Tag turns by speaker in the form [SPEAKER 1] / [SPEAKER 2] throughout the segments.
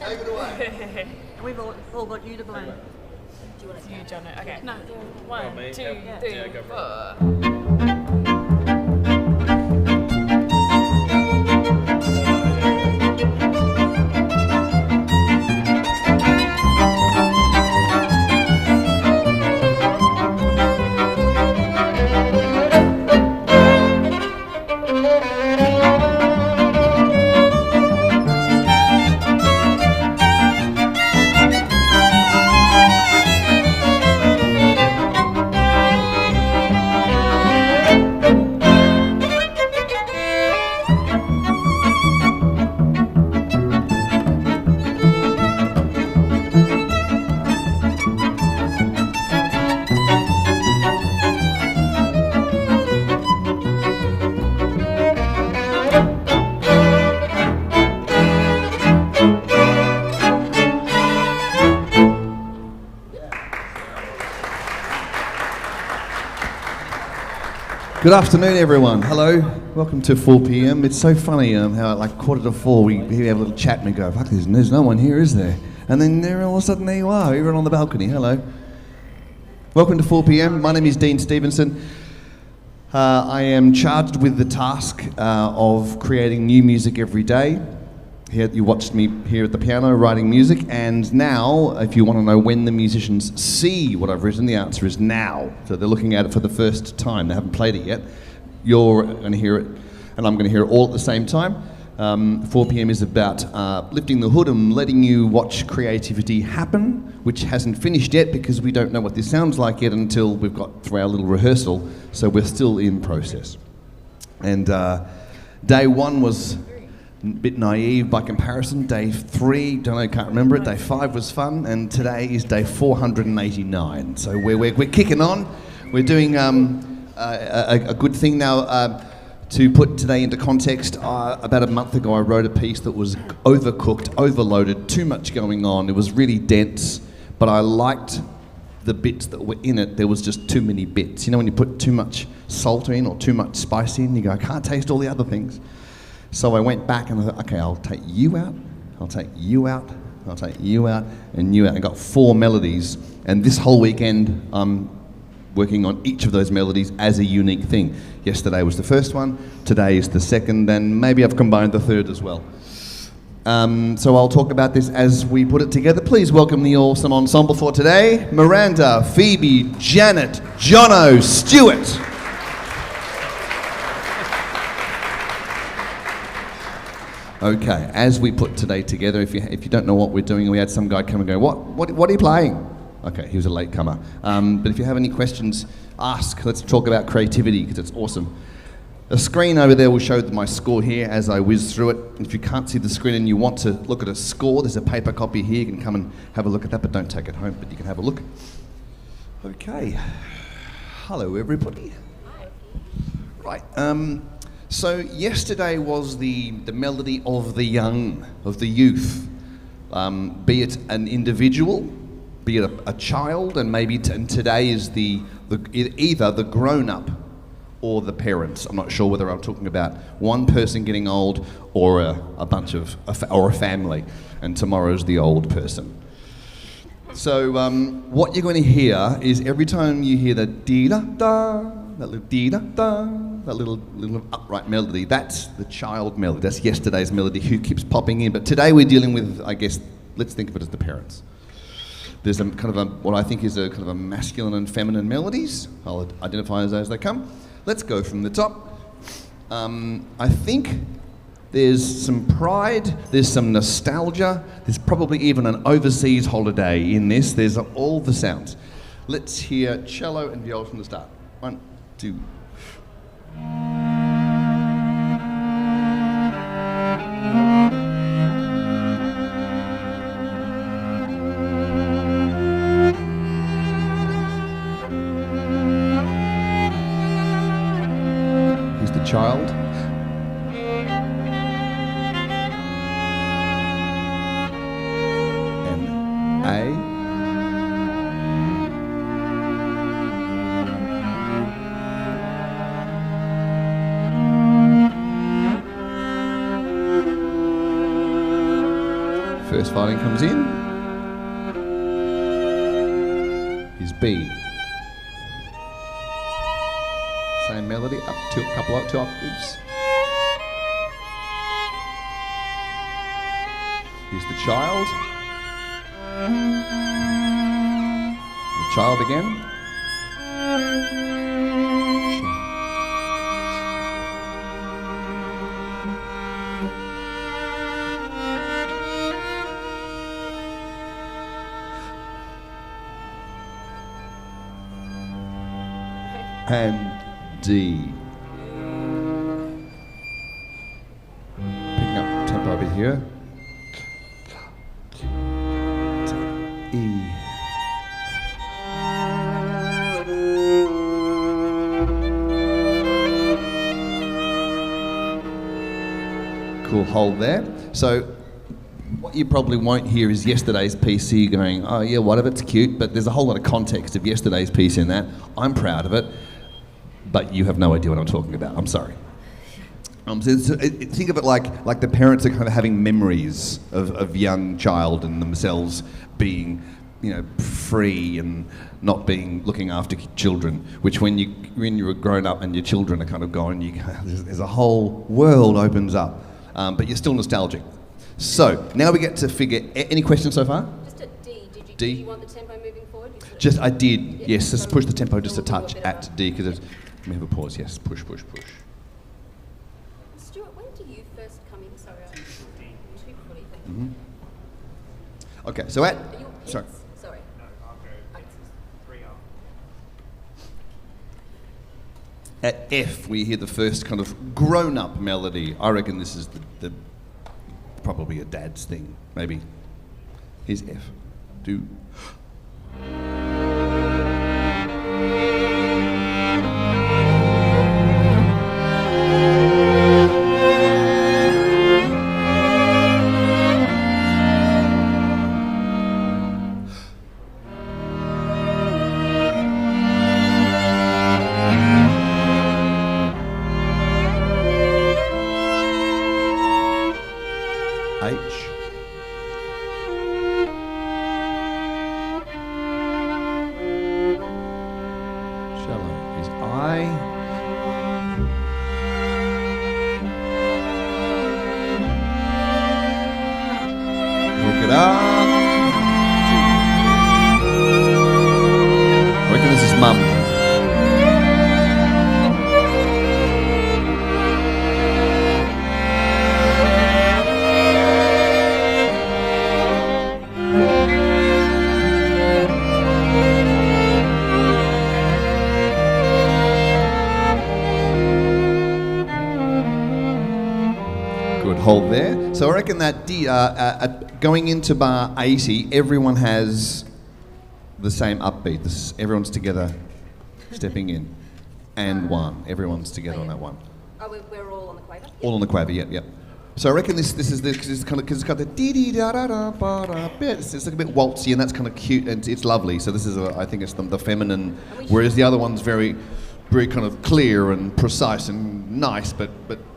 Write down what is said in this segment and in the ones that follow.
[SPEAKER 1] Take it away.
[SPEAKER 2] We've all got you to blame.
[SPEAKER 3] Do you want to you, John? Okay.
[SPEAKER 2] No.
[SPEAKER 3] 1, 2,
[SPEAKER 1] Yeah.
[SPEAKER 3] 3,
[SPEAKER 1] Yeah, go for
[SPEAKER 3] 4.
[SPEAKER 1] Good afternoon, everyone. Hello. Welcome to 4 p.m. It's so funny how at like 3:45 we have a little chat and we go, fuck, there's no one here, is there? And then there all of a sudden there you are, everyone on the balcony. Hello. Welcome to 4 p.m. My name is Dean Stevenson. I am charged with the task of creating new music every day. Here, you watched me here at the piano writing music, and now, if you want to know when the musicians see what I've written, the answer is now. So they're looking at it for the first time. They haven't played it yet. You're going to hear it, and I'm going to hear it all at the same time. 4 p.m. is about lifting the hood and letting you watch creativity happen, which hasn't finished yet because we don't know what this sounds like yet until we've got through our little rehearsal, so we're still in process. And day one was a bit naive by comparison. Day 3, can't remember it. Day 5 was fun, and today is day 489. So we're kicking on. We're doing a good thing now. To put today into context, about a month ago I wrote a piece that was overcooked, overloaded, too much going on. It was really dense, but I liked the bits that were in it. There was just too many bits. You know when you put too much salt in or too much spice in, you go, I can't taste all the other things. So I went back and I thought, okay, I'll take you out, I'll take you out, I'll take you out, and you out. I got 4 melodies, and this whole weekend I'm working on each of those melodies as a unique thing. Yesterday was the first one, today is the second, and maybe I've combined the third as well. So I'll talk about this as we put it together. Please welcome the awesome ensemble for today. Miranda, Phoebe, Janet, Jono, Stuart. Okay, as we put today together, if you don't know what we're doing, we had some guy come and go, what are you playing? Okay, he was a latecomer. But if you have any questions, ask. Let's talk about creativity, because it's awesome. A screen over there will show my score here as I whiz through it. If you can't see the screen and you want to look at a score, there's a paper copy here. You can come and have a look at that, but don't take it home, but you can have a look. Okay. Hello, everybody. Right. So yesterday was the melody of the young, of the youth, be it an individual, be it a child, and maybe and today is either the grown-up or the parents. I'm not sure whether I'm talking about one person getting old or a bunch of or a family, and tomorrow's the old person. So what you're going to hear is every time you hear the dee-da-da, that little dee-da-da, that little upright melody, that's the child melody. That's yesterday's melody who keeps popping in. But today we're dealing with, I guess, let's think of it as the parents. There's a kind of what I think is a kind of a masculine and feminine melodies. I'll identify as they come. Let's go from the top. I think there's some pride, there's some nostalgia, there's probably even an overseas holiday in this. There's all the sounds. Let's hear cello and viola from the start. 1, 2. Here's the child. And A. First violin comes in. Is B. Same melody, up to a couple of 2 octaves. Here's the child. The child again. And D. Picking up tempo a bit here. E. Cool, hold there. So what you probably won't hear is yesterday's piece here going, oh yeah, whatever, it's cute, but there's a whole lot of context of yesterday's piece in that. I'm proud of it, but you have no idea what I'm talking about. I'm sorry. Think of it like the parents are kind of having memories of young child and themselves being, free and not being looking after children. Which when you're grown up and your children are kind of gone, there's a whole world opens up, but you're still nostalgic. So now we get to figure. Any questions so far?
[SPEAKER 2] Just at D. Did
[SPEAKER 1] D?
[SPEAKER 2] you want the tempo moving forward?
[SPEAKER 1] I did. Yes. Just push the tempo just a touch at D because we have a pause. Yes. Push.
[SPEAKER 2] Stuart, when do you first come in? Sorry, 2:40.
[SPEAKER 1] Mm-hmm. Okay. So
[SPEAKER 2] Are you
[SPEAKER 1] sorry.
[SPEAKER 2] Sorry.
[SPEAKER 4] No, I'll go 3 up.
[SPEAKER 1] At F, we hear the first kind of grown-up melody. I reckon this is the probably a dad's thing. Maybe. Here's F. Do. H. Shallow is I. Hook it up. I reckon this is Mum. Hold there. So I reckon that going into bar 80, everyone has the same upbeat. Everyone's together, stepping in, and one. Everyone's together on that one.
[SPEAKER 2] Oh, we're all on the quaver?
[SPEAKER 1] All on the quaver. Yep. So I reckon this is because it's got the dee dee da da da ba da bit. It's like a bit waltzy, and that's kind of cute and it's lovely. So this is I think it's the feminine, whereas the other one's very kind of clear and precise and nice, but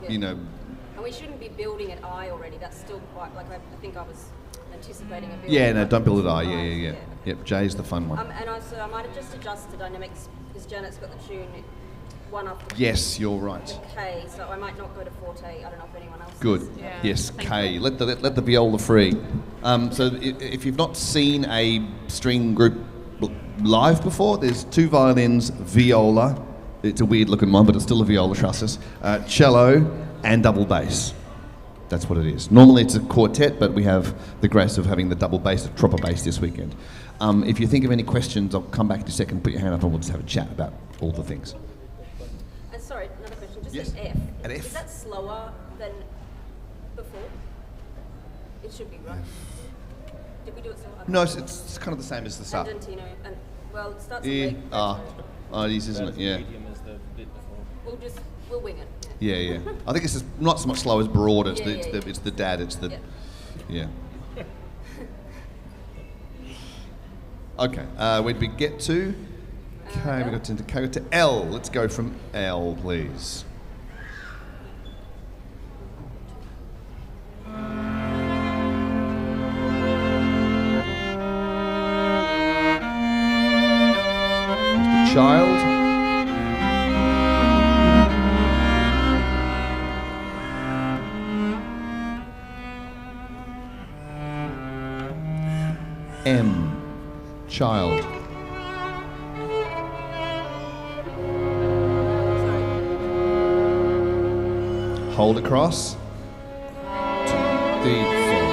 [SPEAKER 2] And we shouldn't be building at I already. That's still quite I think I was anticipating a build.
[SPEAKER 1] Yeah, no, don't build it I. Yeah. Yep, J's the fun one.
[SPEAKER 2] I might have just adjusted the dynamics because Janet's got the tune one after
[SPEAKER 1] Yes, you're right.
[SPEAKER 2] K, so I might not go to forte. I don't know if anyone else.
[SPEAKER 1] Good.
[SPEAKER 3] Yeah.
[SPEAKER 1] Yes, K. Let the viola free. So if you've not seen a string group live before, there's 2 violins, viola. It's a weird looking one, but it's still a viola, trust us. Cello and double bass. That's what it is. Normally it's a quartet, but we have the grace of having the double bass, the proper bass this weekend. If you think of any questions, I'll come back in a second, put your hand up and we'll just have a chat about all the things.
[SPEAKER 2] And sorry, another question. Just
[SPEAKER 1] Yes.
[SPEAKER 2] at F.
[SPEAKER 1] At F.
[SPEAKER 2] Is that slower than before? It should be, right? Did we do it slower?
[SPEAKER 1] No, it's kind of the same as the start.
[SPEAKER 2] Andantino, and well, it starts with
[SPEAKER 1] E,
[SPEAKER 2] leg.
[SPEAKER 1] it is, isn't it? Yeah.
[SPEAKER 4] Medium is the bit before.
[SPEAKER 2] We'll wing it.
[SPEAKER 1] Yeah. I think it's just not so much slow as broad. It's
[SPEAKER 2] Yeah, yeah.
[SPEAKER 1] it's the dad. It's the yeah. Okay. Where did we get to? Okay, we got into K to L. Let's go from L, please. child. M, child. Hold across. D, 4.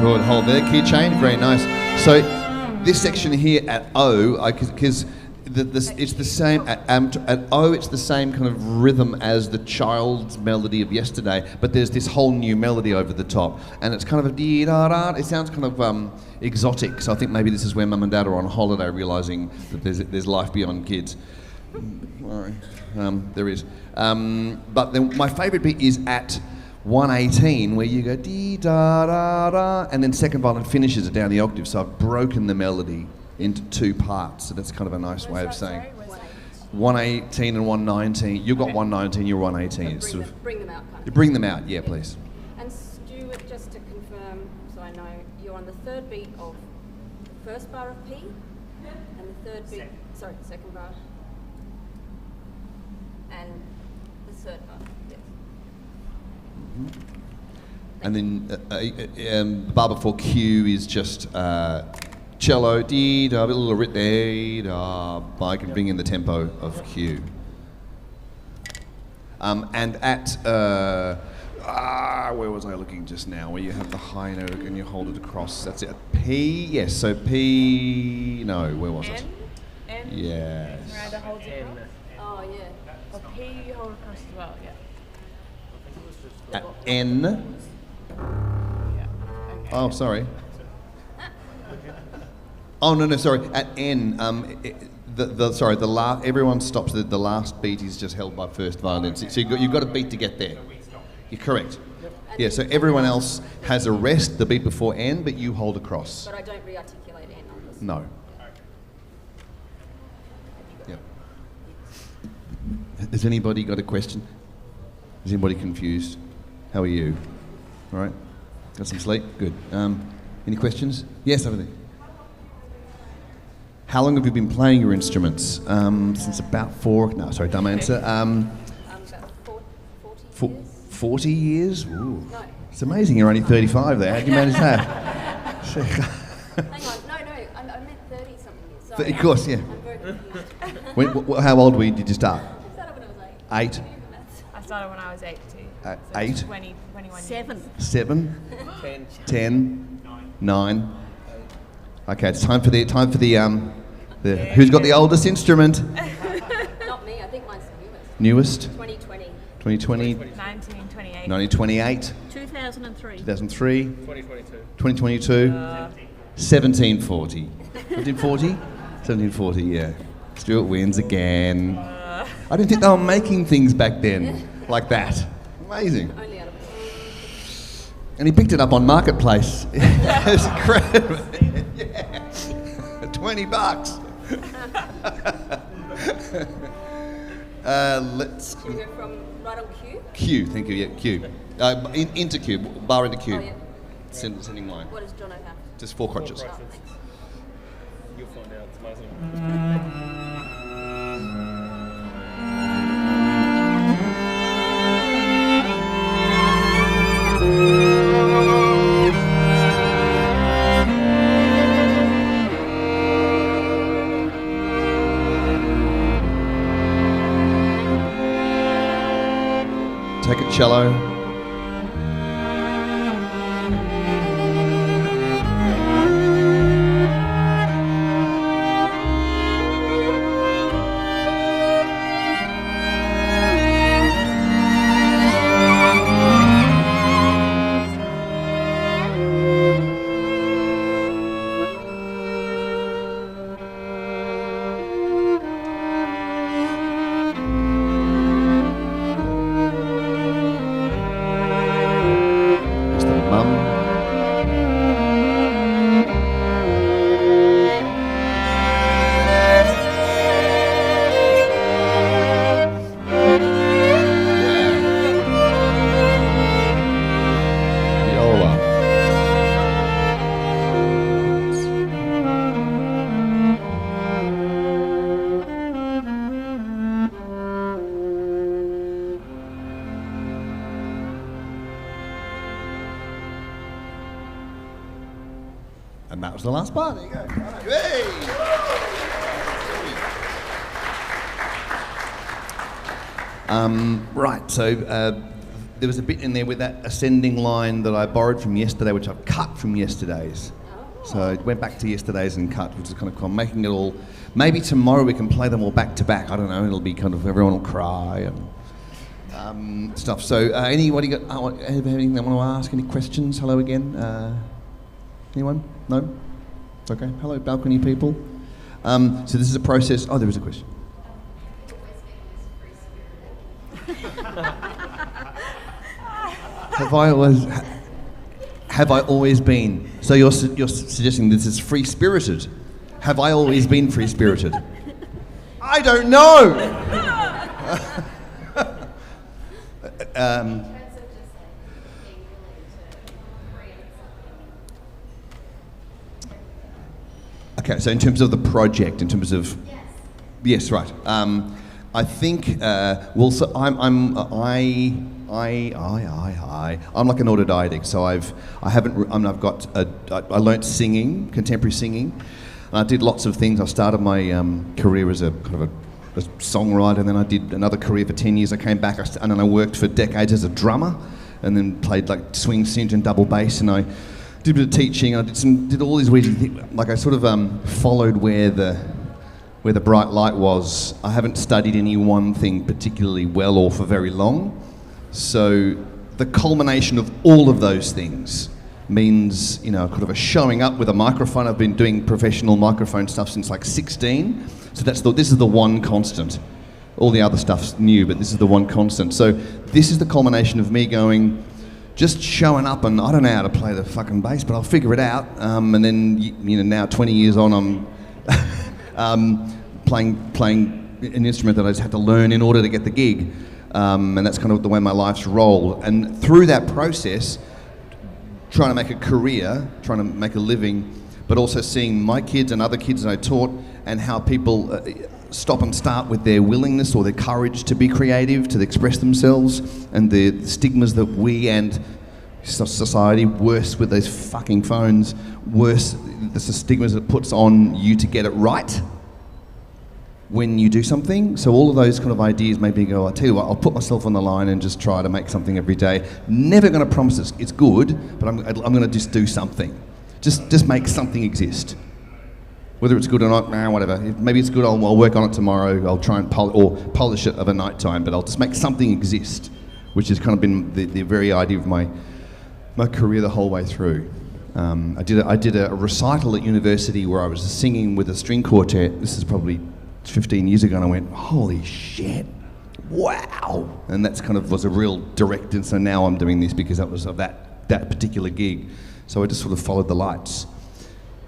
[SPEAKER 1] Good, hold there, key change, very nice. So this section here at O, because it's the same, at O it's the same kind of rhythm as the child's melody of yesterday, but there's this whole new melody over the top, and it's kind of a dee-da-da, it sounds kind of exotic, so I think maybe this is where Mum and Dad are on holiday realising that there's life beyond kids. Sorry, there is. But then my favourite bit is at 118, where you go dee da da da, and then second violin finishes it down the octave. So I've broken the melody into two parts. So that's kind of a nice way of saying 118 and 119. You've got 119, you're 118. It's sort of,
[SPEAKER 2] bring them out.
[SPEAKER 1] you bring them out, yeah, please.
[SPEAKER 2] And Stuart, just to confirm, so I know, you're on the third beat of the first bar of P, and the third beat, second bar, and the third bar. And then the bar before Q is just cello, dee da, a little rit there, da. I can bring in the tempo of Q. And at where was I looking just now? Where you have the high note and you hold it across. That's it. P, yes. So P. No, where was it?
[SPEAKER 3] N.
[SPEAKER 1] Yes.
[SPEAKER 3] Miranda holds it across.
[SPEAKER 2] Oh yeah.
[SPEAKER 3] Or P you hold across as well. Yeah.
[SPEAKER 1] At N.
[SPEAKER 3] Yeah. Okay.
[SPEAKER 1] Oh, sorry. Oh no, sorry. At N, the last. Everyone stops. The last beat is just held by first violin. So you've got a beat to get there. You're correct. Yeah. So everyone else has a rest. The beat before N, but you hold across.
[SPEAKER 2] But I don't re-articulate N on this.
[SPEAKER 1] No. Yeah. Has anybody got a question? Is anybody confused? How are you? All right? Got some sleep? Good. Any questions? Yes, over there. How long have you been playing your instruments? Since about 4... No, sorry, dumb answer.
[SPEAKER 2] About 40 years.
[SPEAKER 1] 40 years? Ooh.
[SPEAKER 2] No.
[SPEAKER 1] It's amazing you're only 35 there. How'd you manage that?
[SPEAKER 2] Hang on, no, I meant 30-something years. Sorry.
[SPEAKER 1] Of course, yeah.
[SPEAKER 2] I'm very confused.
[SPEAKER 1] How old were you? Did you start?
[SPEAKER 2] I started when I was 8.
[SPEAKER 1] 8?
[SPEAKER 3] I started when I was 8 too. So
[SPEAKER 1] 8?
[SPEAKER 3] 20, 21
[SPEAKER 2] 7.
[SPEAKER 1] 7?
[SPEAKER 4] 10.
[SPEAKER 1] 10? 9? Okay, it's time for the who's got the oldest instrument?
[SPEAKER 2] Not me, I think mine's the newest.
[SPEAKER 1] Newest?
[SPEAKER 2] 2020.
[SPEAKER 1] 2020?
[SPEAKER 3] 1928.
[SPEAKER 1] 1928?
[SPEAKER 2] 2003.
[SPEAKER 1] 2003?
[SPEAKER 4] 2022.
[SPEAKER 1] 2022? 1740. 1740? 1740, yeah. Stuart wins again. I didn't think they were making things back then like that. Amazing.
[SPEAKER 2] Only out of
[SPEAKER 1] And he picked it up on Marketplace. It's incredible. Yeah. $20. Let's
[SPEAKER 2] Should we go from right on cue?
[SPEAKER 1] Q. Thank you. Yeah, Q. Into Q. Bar into Q.
[SPEAKER 2] Oh, yeah.
[SPEAKER 1] Sending line.
[SPEAKER 2] What does Jono have?
[SPEAKER 1] Just 4 crotches.
[SPEAKER 2] Oh, thanks.
[SPEAKER 4] You'll find out. It's amazing.
[SPEAKER 1] Take a cello.
[SPEAKER 2] And that was the last part. There you go. Hey! Right, so there was a bit in there with that ascending line that I borrowed from yesterday, which I've cut from yesterday's. So I went back to yesterday's and cut, which is kind of cool. Making it all. Maybe tomorrow we can play them all back to back. I don't know. It'll be kind of everyone will cry and stuff. So anybody got have anything they want to ask? Any questions? Hello again. Anyone? No? It's okay. Hello, balcony people. So this is a process. Oh, there is a question. Have I always been? So you're suggesting this is free-spirited. Have I always been free-spirited? I don't know! Okay, so in terms of the project, in terms of... Yes, right. I think, well, so I'm like an autodidact, so I learnt singing, contemporary singing, and I did lots of things. I started my career as a kind of a songwriter, and then I did another career for 10 years. I came back, and then I worked for decades as a drummer, and then played like swing, synth, and double bass, and I did a bit of teaching. I did all these weird things. Like I sort of followed where the bright light was. I haven't studied any one thing particularly well or for very long. So the culmination of all of those things means, kind of a showing up with a microphone. I've been doing professional microphone stuff since like 16. So this is the one constant. All the other stuff's new, but this is the one constant. So this is the culmination of me just showing up, and I don't know how to play the fucking bass, but I'll figure it out. And then, now 20 years on, I'm playing an instrument that I just had to learn in order to get the gig. And that's kind of the way my life's rolled. And through that process, trying to make a career, trying to make a living, but also seeing my kids and other kids that I taught, and how people stop and start with their willingness or their courage to be creative, to express themselves, and the stigmas that we and society, worse with those fucking phones, worse the stigmas it puts on you to get it right when you do something. So all of those kind of ideas made me go, I'll tell you what, I'll put myself on the line and just try to make something every day. Never going to promise it's good, but I'm going to just do something. Just make something exist. Whether it's good or not, whatever. Maybe it's good, I'll work on it tomorrow. I'll try and polish it of a night time, but I'll just make something exist, which has kind of been the very idea of my career the whole way through. I did a recital at university where I was singing with a string quartet. This is probably 15 years ago, and I went, holy shit, wow. And that's kind of was a real direct, and so now I'm doing this because that was of that particular gig. So I just sort of followed the lights.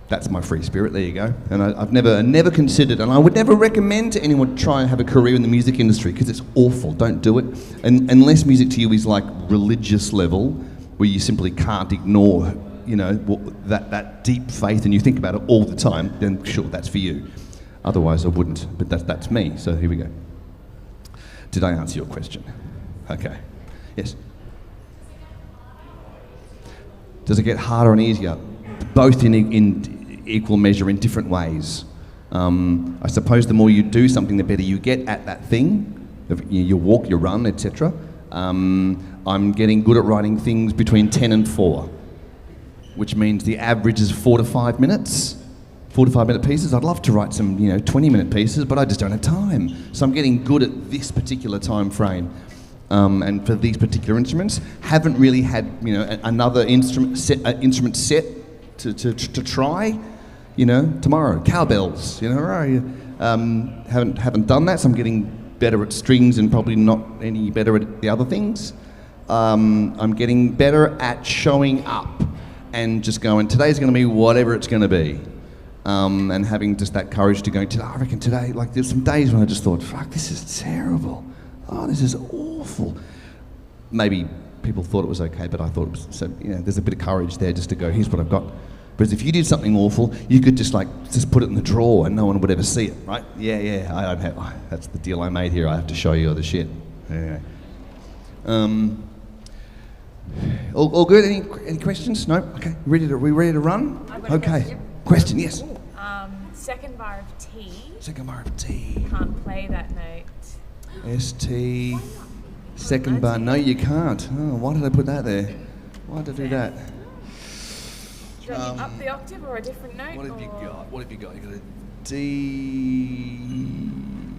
[SPEAKER 2] That's my free spirit, there you go. And I've never considered, and I would never recommend to anyone to try and have a career in the music industry, because it's awful, don't do it. And unless music to you is like religious level, where you simply can't ignore, that deep faith, and you think about it all the time, then sure, that's for you. Otherwise I wouldn't, but that's me, so here we go. Did I answer your question? Okay. Yes? Does it get harder and easier? Both in equal measure, in different ways. I suppose the more you do something, the better you get at that thing. You walk, you run, etc. I'm getting good at writing things between 10 and 4, which means the average is 4 to 5 minutes. 4 to 5 minute pieces. I'd love to write some, 20-minute pieces, but I just don't have time. So I'm getting good at this particular time frame. And for these particular instruments, haven't really had, another instrument set to try, tomorrow. Cowbells, haven't done that, so I'm getting better at strings and probably not any better at the other things. I'm getting better at showing up and just going, today's going to be whatever it's going to be. And having just that courage to go, I reckon today, like there's some days when I just thought, fuck, this is terrible. Oh, this is awful. Maybe people thought it was okay, but I thought it was, so, there's a bit of courage there just to go, here's what I've got. Whereas if you did something awful, you could just put it in the drawer and no one would ever see it, right? Yeah, I don't have, that's the deal I made here, I have to show you all the shit. Anyway. All good? Any questions? No? Okay. We ready to run?
[SPEAKER 3] I've got a
[SPEAKER 2] Okay. Question, yes.
[SPEAKER 3] Second bar of T.
[SPEAKER 2] Second bar of T.
[SPEAKER 3] Can't play that note.
[SPEAKER 2] S-T. Second bar. No, you can't. Oh, why did I put that there? Why did I do that?
[SPEAKER 3] Do you want me up the octave or a different note?
[SPEAKER 2] What have you
[SPEAKER 3] or-
[SPEAKER 2] got? What have you got? You got a D,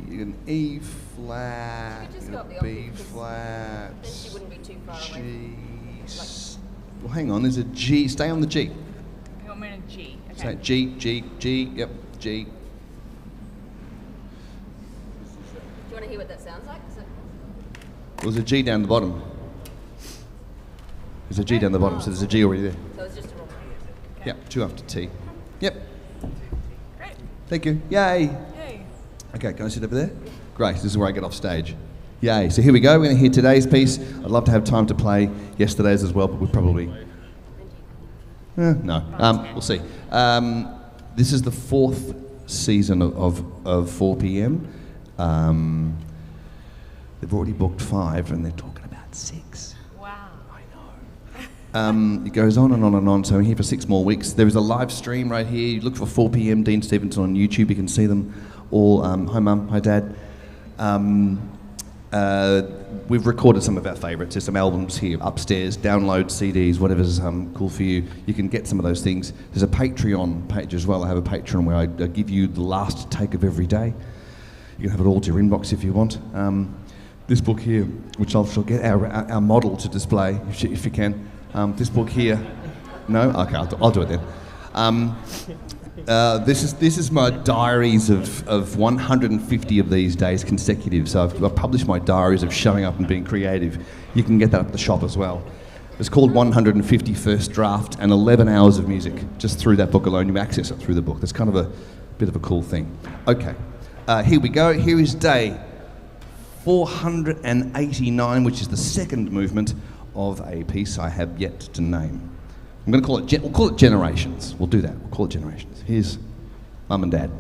[SPEAKER 2] you got an E flat,
[SPEAKER 5] You just
[SPEAKER 2] you
[SPEAKER 5] go
[SPEAKER 2] got
[SPEAKER 5] up
[SPEAKER 2] a
[SPEAKER 5] the
[SPEAKER 2] B
[SPEAKER 5] octave because
[SPEAKER 2] flat,
[SPEAKER 5] then she wouldn't be too far away.
[SPEAKER 2] G. Well, hang on. There's a G. Stay on the G.
[SPEAKER 3] You want me in a G? Okay.
[SPEAKER 2] Say G, G, G. Yep, G.
[SPEAKER 5] Do you want to hear what that sounds like?
[SPEAKER 2] There's a G down the bottom. There's a G down the bottom, so there's a G already there.
[SPEAKER 5] So it's just a roll.
[SPEAKER 2] Yep, 2 after T. Yep.
[SPEAKER 3] Great.
[SPEAKER 2] Thank you. Yay.
[SPEAKER 3] Yay.
[SPEAKER 2] Okay, can I sit over there? Great, this is where I get off stage. Yay. So here we go. We're going to hear today's piece. I'd love to have time to play yesterday's as well, but we'll probably... no. We'll see. This is the 4th season of 4pm. They've already booked 5 and they're talking about 6.
[SPEAKER 3] Wow.
[SPEAKER 2] It goes on and on and on, so we're here for 6 more weeks. There is a live stream right here. You look for 4pm Dean Stevenson on YouTube. You can see them all. Hi Mum, hi Dad. We've recorded some of our favourites. There's some albums here upstairs, download CDs, whatever's cool for you. You can get some of those things. There's a Patreon page as well. I have a Patreon where I give you the last take of every day. You can have it all to your inbox if you want. This book here, which I shall get our model to display, if you can. This book here, no? Okay, I'll do it then. This is my diaries of 150 of these days consecutive. So I've published my diaries of showing up and being creative. You can get that at the shop as well. It's called 150 First Draft and 11 hours of music. Just through that book alone, you access it through the book. That's kind of a bit of a cool thing. Okay, here we go. Here is day 489, which is the second movement of a piece I have yet to name. I'm going to call it, we'll call it Generations. We'll do that. We'll call it Generations. Here's Mum and Dad.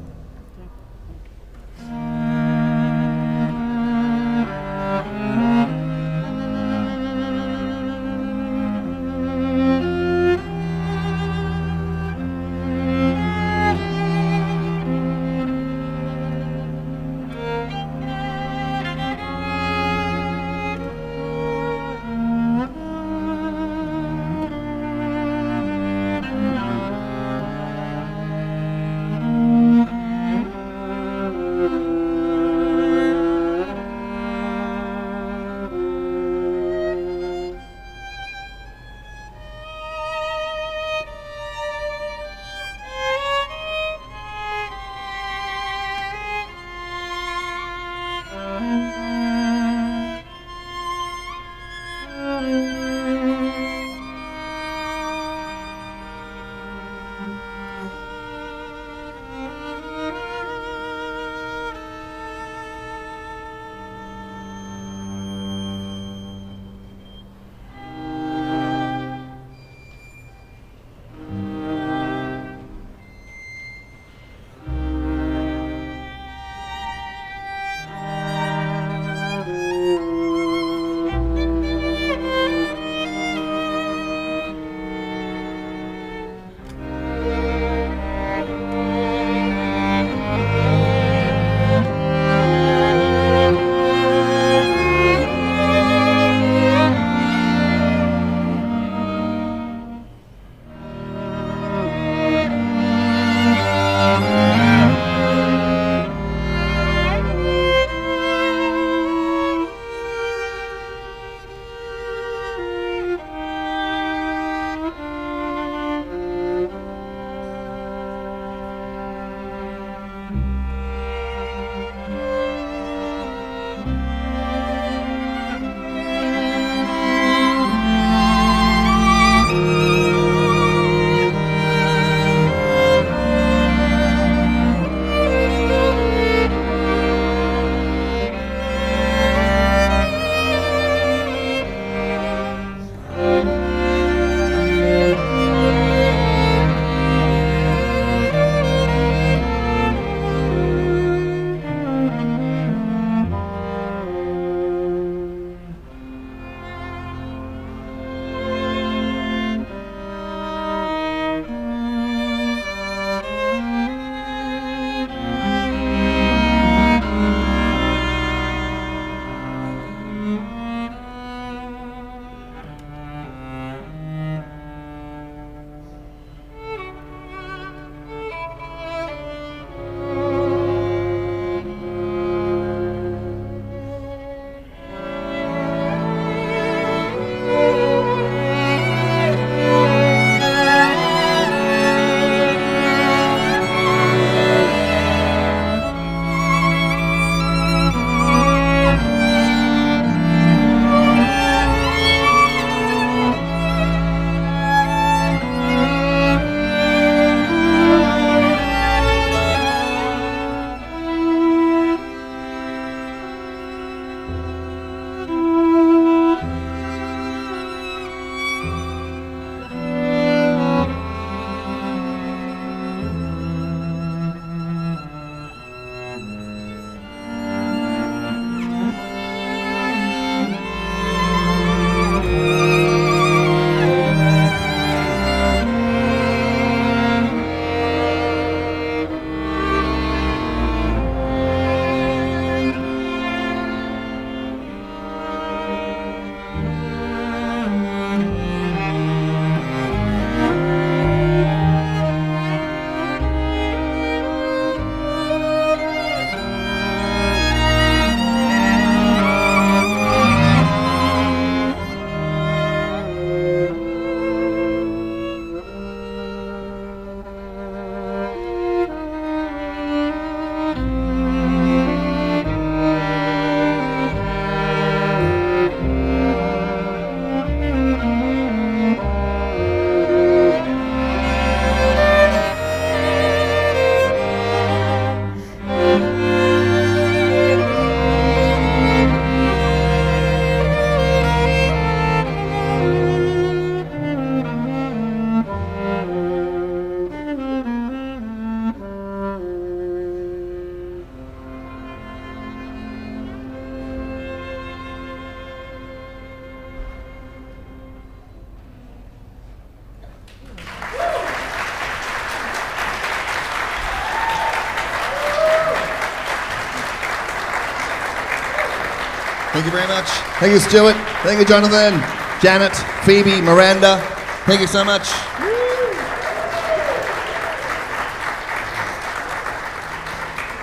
[SPEAKER 2] Thank you very much. Thank you, Stuart. Thank you, Jonathan, Janet, Phoebe, Miranda. Thank you so much.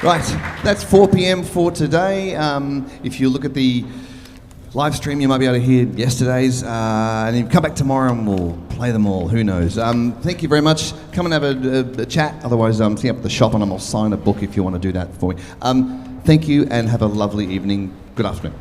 [SPEAKER 2] Right, that's 4 p.m. for today. If you look at the live stream, you might be able to hear yesterday's, and you come back tomorrow and we'll play them all. Who knows? Thank you very much. Come and have a chat. Otherwise, see up at the shop and I'll sign a book if you want to do that for me. Thank you and have a lovely evening. Good afternoon.